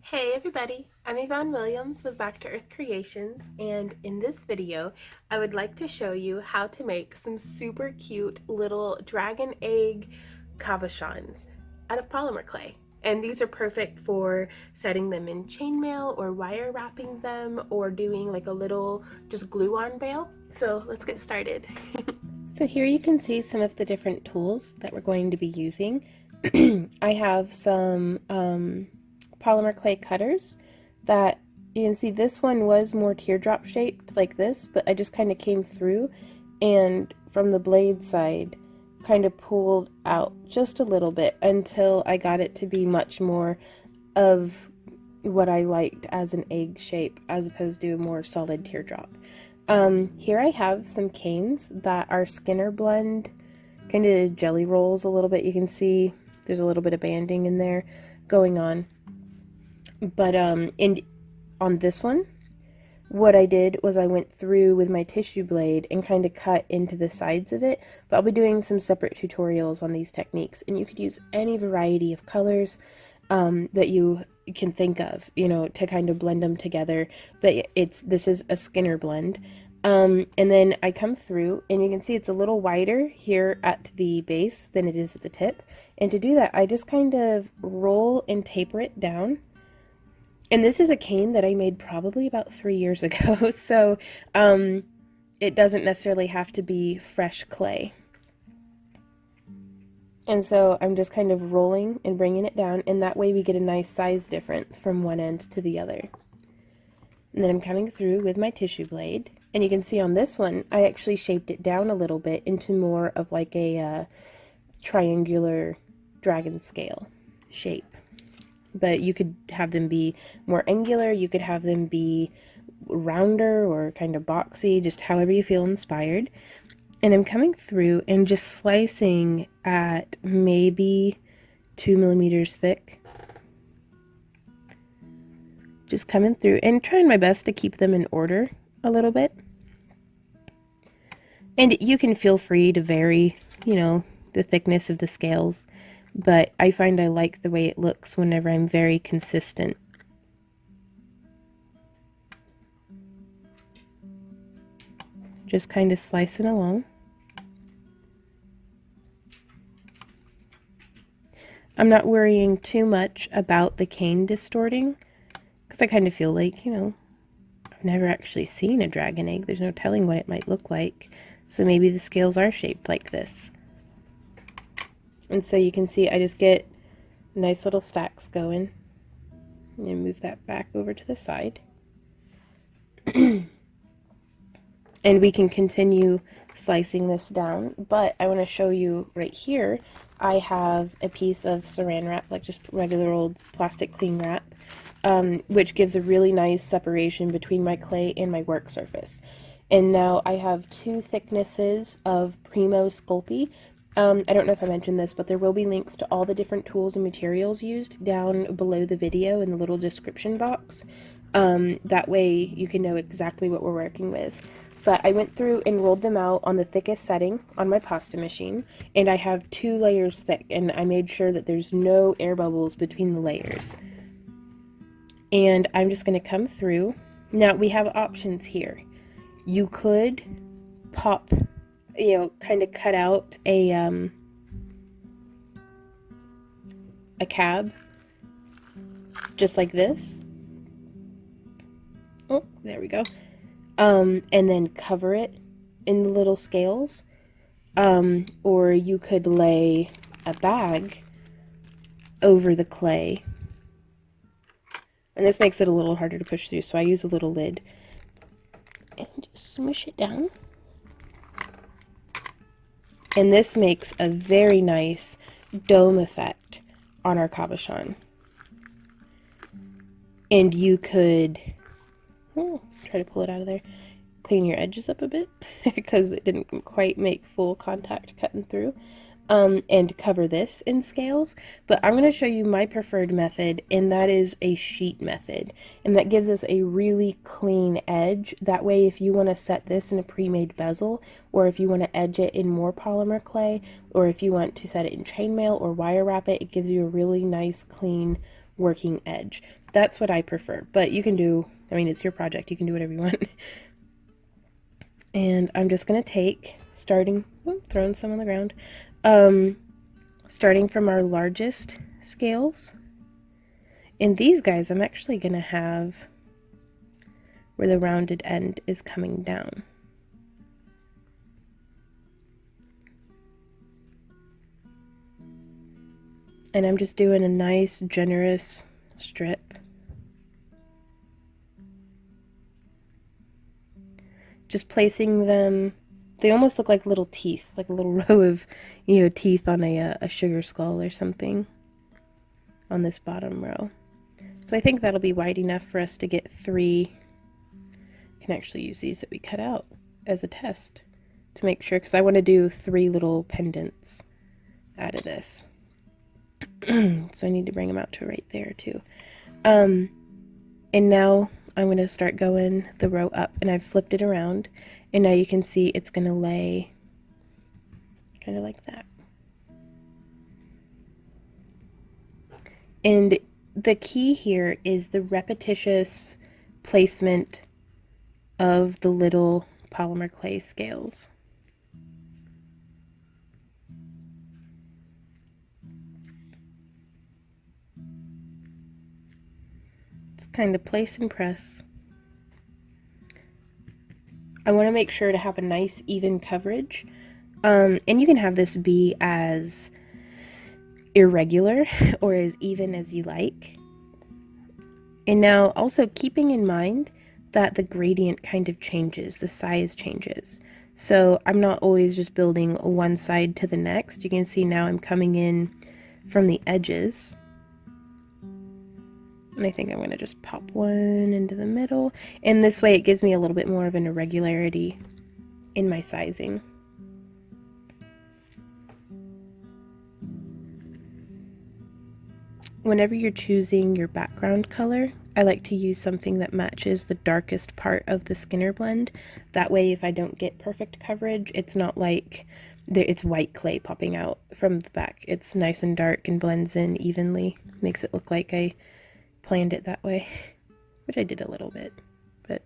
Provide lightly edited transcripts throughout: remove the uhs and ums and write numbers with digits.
Hey everybody, I'm Yvonne Williams with Back to Earth Creations, and in this video I would like to show you how to make some super cute little dragon egg cabochons out of polymer clay. And these are perfect for setting them in chainmail or wire wrapping them or doing like a little just glue-on bail. So let's get started. So here you can see some of the different tools that we're going to be using. I have some polymer clay cutters that you can see. This one was more teardrop shaped like this, but I just kind of came through and from the blade side kind of pulled out just a little bit until I got it to be much more of what I liked as an egg shape as opposed to a more solid teardrop. Here I have some canes that are Skinner blend, kind of jelly rolls a little bit. You can see there's a little bit of banding in there going on. But on this one, what I did was I went through with my tissue blade and kind of cut into the sides of it. But I'll be doing some separate tutorials on these techniques, and you could use any variety of colors that you can think of, you know, to kind of blend them together. But this is a Skinner blend. And then I come through and you can see it's a little wider here at the base than it is at the tip. And to do that, I just kind of roll and taper it down. And this is a cane that I made probably about 3 years ago, so it doesn't necessarily have to be fresh clay. And so I'm just kind of rolling and bringing it down, and that way we get a nice size difference from one end to the other. And then I'm coming through with my tissue blade, and you can see on this one, I actually shaped it down a little bit into more of like a triangular dragon scale shape. But you could have them be more angular, you could have them be rounder or kind of boxy, just however you feel inspired. And I'm coming through and just slicing at maybe 2 millimeters thick. Just coming through and trying my best to keep them in order a little bit. And you can feel free to vary, you know, the thickness of the scales. But I find I like the way it looks whenever I'm very consistent. Just kind of slicing along. I'm not worrying too much about the cane distorting, because I kind of feel like, you know, I've never actually seen a dragon egg. There's no telling what it might look like. So maybe the scales are shaped like this. And so you can see I just get nice little stacks going. And move that back over to the side. And we can continue slicing this down, but I want to show you right here, I have a piece of saran wrap, like just regular old plastic cling wrap, which gives a really nice separation between my clay and my work surface. And now I have 2 thicknesses of Primo Sculpey. I don't know if I mentioned this, but there will be links to all the different tools and materials used down below the video in the little description box. That way you can know exactly what we're working with. But I went through and rolled them out on the thickest setting on my pasta machine, and I have 2 layers thick, and I made sure that there's no air bubbles between the layers. And I'm just going to come through. Now we have options here. You could pop, you know, kind of cut out a cab just like this. Oh, there we go. And then cover it in the little scales. Or you could lay a bag over the clay. And this makes it a little harder to push through, so I use a little lid. And just smush it down. And this makes a very nice dome effect on our cabochon. And you could try to pull it out of there, clean your edges up a bit because it didn't quite make full contact cutting through, and cover this in scales. But I'm going to show you my preferred method, and that is a sheet method, and that gives us a really clean edge. That way if you want to set this in a pre-made bezel, or if you want to edge it in more polymer clay, or if you want to set it in chainmail or wire wrap it, it gives you a really nice clean working edge. That's what I prefer, but you can do, I mean, it's your project, you can do whatever you want. And I'm just going to take, throwing some on the ground, starting from our largest scales. In these guys, I'm actually going to have where the rounded end is coming down. And I'm just doing a nice, generous strip. Just placing them, they almost look like little teeth, like a little row of, teeth on a sugar skull or something on this bottom row. So I think that'll be wide enough for us to get 3. I can actually use these that we cut out as a test to make sure, because I want to do 3 little pendants out of this. So I need to bring them out to right there too. And now I'm going to start going the row up, and I've flipped it around, and now you can see it's going to lay kind of like that. And the key here is the repetitious placement of the little polymer clay scales. Just kind of place and press. I want to make sure to have a nice even coverage, and you can have this be as irregular or as even as you like. And now also keeping in mind that the gradient kind of changes, the size changes. So I'm not always just building one side to the next. You can see now I'm coming in from the edges. And I think I'm going to just pop one into the middle. And this way it gives me a little bit more of an irregularity in my sizing. Whenever you're choosing your background color, I like to use something that matches the darkest part of the Skinner blend. That way, if I don't get perfect coverage, it's not like it's white clay popping out from the back. It's nice and dark and blends in evenly. Makes it look like I planned it that way, which I did a little bit, but.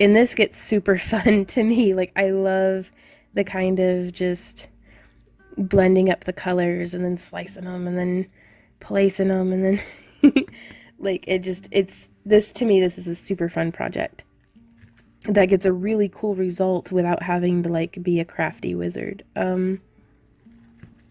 And this gets super fun to me. Like, I love the kind of just blending up the colors and then slicing them and then placing them and then like this to me, this is a super fun project that gets a really cool result without having to like be a crafty wizard,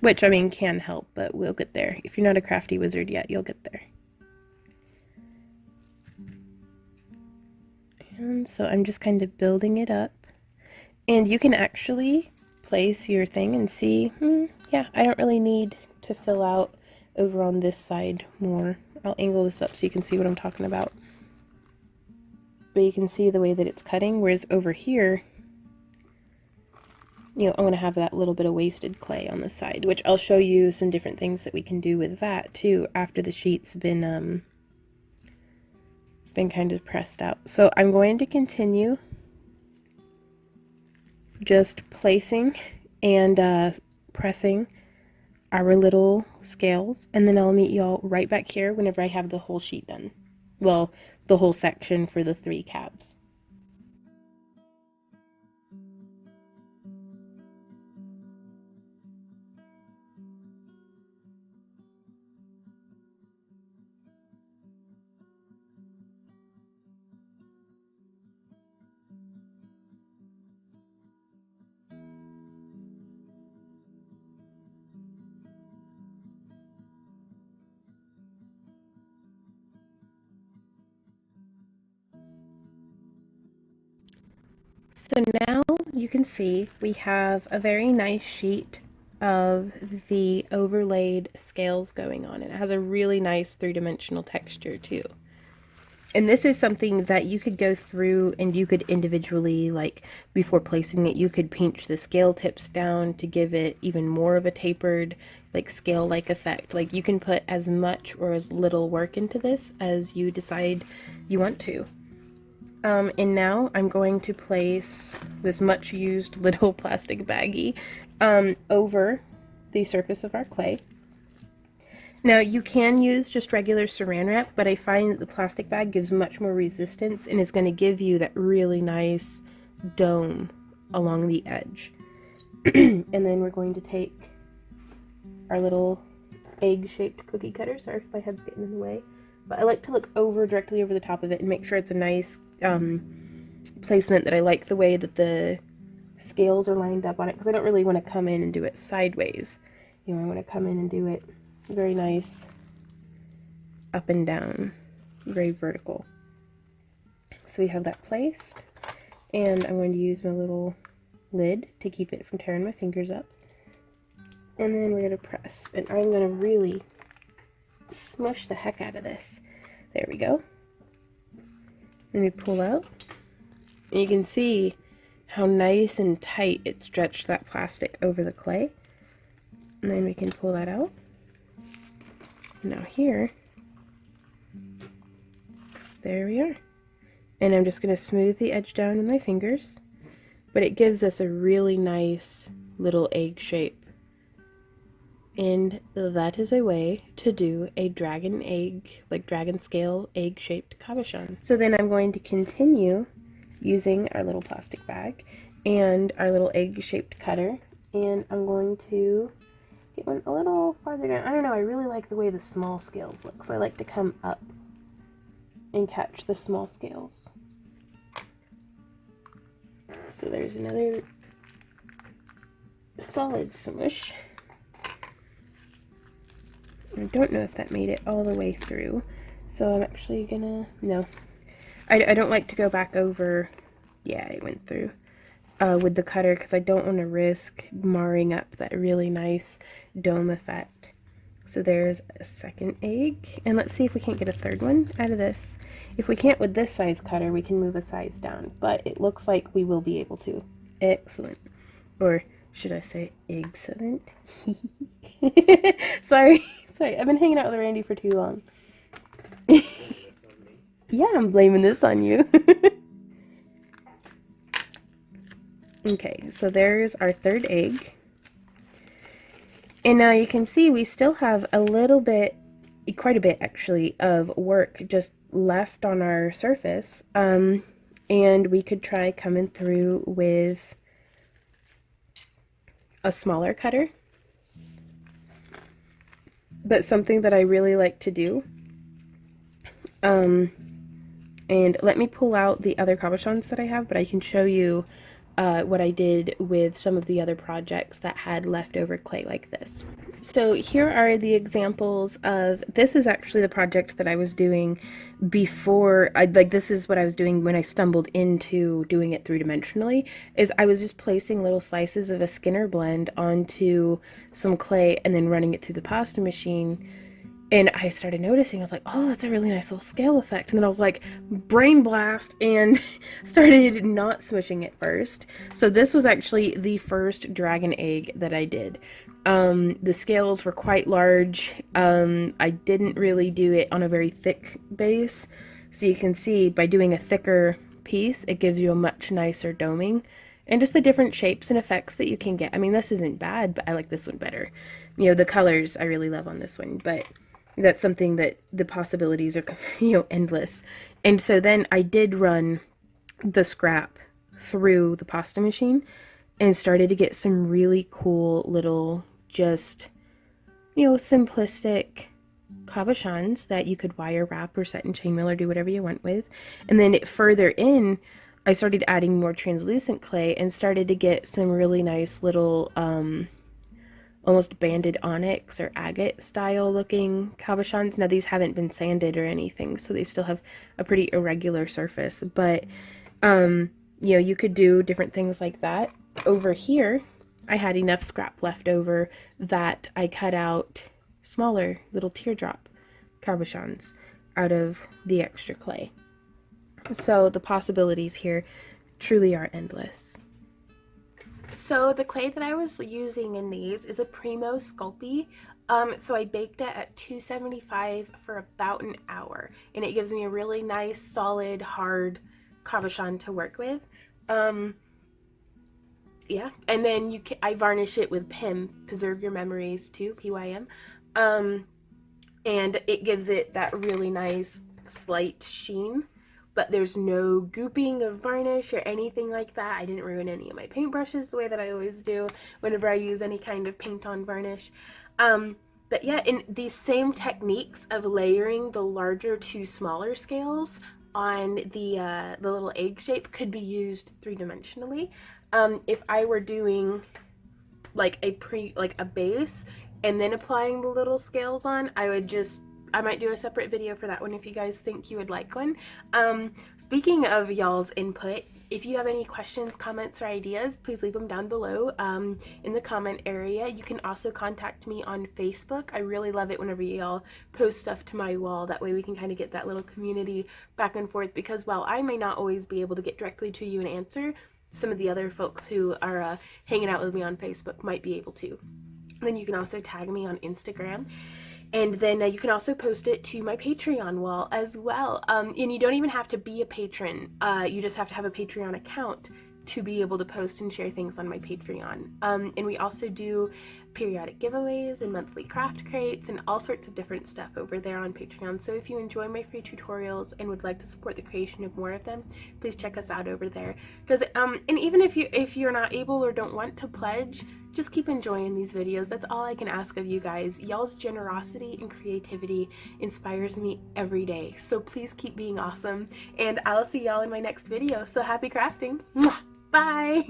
which I mean can help, but we'll get there. If you're not a crafty wizard yet, you'll get there. And so I'm just kind of building it up, and you can actually place your thing and see, yeah, I don't really need to fill out over on this side more. I'll angle this up so you can see what I'm talking about. But you can see the way that it's cutting, whereas over here, I'm going to have that little bit of wasted clay on the side, which I'll show you some different things that we can do with that too after the sheet's been kind of pressed out. So I'm going to continue just placing and pressing our little scales, and then I'll meet y'all right back here whenever I have the whole sheet done. Well, the whole section for the 3 cabs. So now you can see we have a very nice sheet of the overlaid scales going on, and it has a really nice 3-dimensional texture too. And this is something that you could go through and you could individually, like before placing it, you could pinch the scale tips down to give it even more of a tapered, like scale-like effect. Like you can put as much or as little work into this as you decide you want to. And now I'm going to place this much used little plastic baggie over the surface of our clay. Now you can use just regular saran wrap, but I find that the plastic bag gives much more resistance and is going to give you that really nice dome along the edge. And then we're going to take our little egg-shaped cookie cutter. Sorry if my head's getting in the way, but I like to look directly over the top of it and make sure it's a nice placement, that I like the way that the scales are lined up on it, because I don't really want to come in and do it sideways. You know, I want to come in and do it very nice up and down, very vertical. So we have that placed, and I'm going to use my little lid to keep it from tearing my fingers up. And then we're going to press, and I'm going to really smush the heck out of this. There we go. And we pull out, and you can see how nice and tight it stretched that plastic over the clay. And then we can pull that out. Now here, there we are. And I'm just going to smooth the edge down with my fingers, but it gives us a really nice little egg shape. And that is a way to do a dragon egg, like dragon scale egg shaped cabochon. So then I'm going to continue using our little plastic bag and our little egg shaped cutter, and I'm going to get one a little farther down. I don't know, I really like the way the small scales look, so I like to come up and catch the small scales. So there's another solid smush. I don't know if that made it all the way through, so I'm actually gonna, no. I don't like to go back over, yeah, it went through, with the cutter, because I don't want to risk marring up that really nice dome effect. So there's a second egg, and let's see if we can't get a third one out of this. If we can't with this size cutter, we can move a size down, but it looks like we will be able to. Excellent. Or should I say excellent? Sorry, I've been hanging out with Randy for too long. Yeah, I'm blaming this on you. Okay, so there's our third egg. And now you can see we still have a little bit, quite a bit actually, of work just left on our surface. And we could try coming through with a smaller cutter. But something that I really like to do, and let me pull out the other cabochons that I have, but I can show you what I did with some of the other projects that had leftover clay like this. So here are the examples of, this is actually the project that I was doing before, this is what I was doing when I stumbled into doing it three-dimensionally, is I was just placing little slices of a Skinner blend onto some clay and then running it through the pasta machine. And I started noticing, I was like, oh, that's a really nice little scale effect. And then I was like, brain blast, and started not smushing it first. So this was actually the first dragon egg that I did. The scales were quite large. I didn't really do it on a very thick base. So you can see by doing a thicker piece, it gives you a much nicer doming. And just the different shapes and effects that you can get. I mean, this isn't bad, but I like this one better. You know, the colors I really love on this one, but that's something that the possibilities are, you know, endless. And so then I did run the scrap through the pasta machine and started to get some really cool little, just, you know, simplistic cabochons that you could wire wrap or set in chainmail or do whatever you want with. And then further in, I started adding more translucent clay and started to get some really nice little almost banded onyx or agate style looking cabochons. Now these haven't been sanded or anything, so they still have a pretty irregular surface, but you know, you could do different things like that. Over here I had enough scrap left over that I cut out smaller little teardrop cabochons out of the extra clay. So the possibilities here truly are endless. So the clay that I was using in these is a Primo Sculpey. So I baked it at 275 for about an hour, and it gives me a really nice, solid, hard cabochon to work with. Yeah, and then I varnish it with PIM, Preserve Your Memories too, PYM. and it gives it that really nice slight sheen, but there's no gooping of varnish or anything like that. I didn't ruin any of my paintbrushes the way that I always do whenever I use any kind of paint on varnish. But yeah, in these same techniques of layering the larger to smaller scales on the little egg shape could be used three-dimensionally. If I were doing like a base and then applying the little scales on, I might do a separate video for that one if you guys think you would like one. Speaking of y'all's input, if you have any questions, comments, or ideas, please leave them down below in the comment area. You can also contact me on Facebook. I really love it whenever y'all post stuff to my wall. That way we can kind of get that little community back and forth, because while I may not always be able to get directly to you and answer, some of the other folks who are hanging out with me on Facebook might be able to. And then you can also tag me on Instagram. And then you can also post it to my Patreon wall as well. And you don't even have to be a patron. You just have to have a Patreon account to be able to post and share things on my Patreon. And we also do periodic giveaways and monthly craft crates and all sorts of different stuff over there on Patreon. So if you enjoy my free tutorials and would like to support the creation of more of them, please check us out over there. Because and even if you're not able or don't want to pledge, just keep enjoying these videos. That's all I can ask of you guys. Y'all's generosity and creativity inspires me every day. So please keep being awesome, and I'll see y'all in my next video. So happy crafting. Mwah! Bye.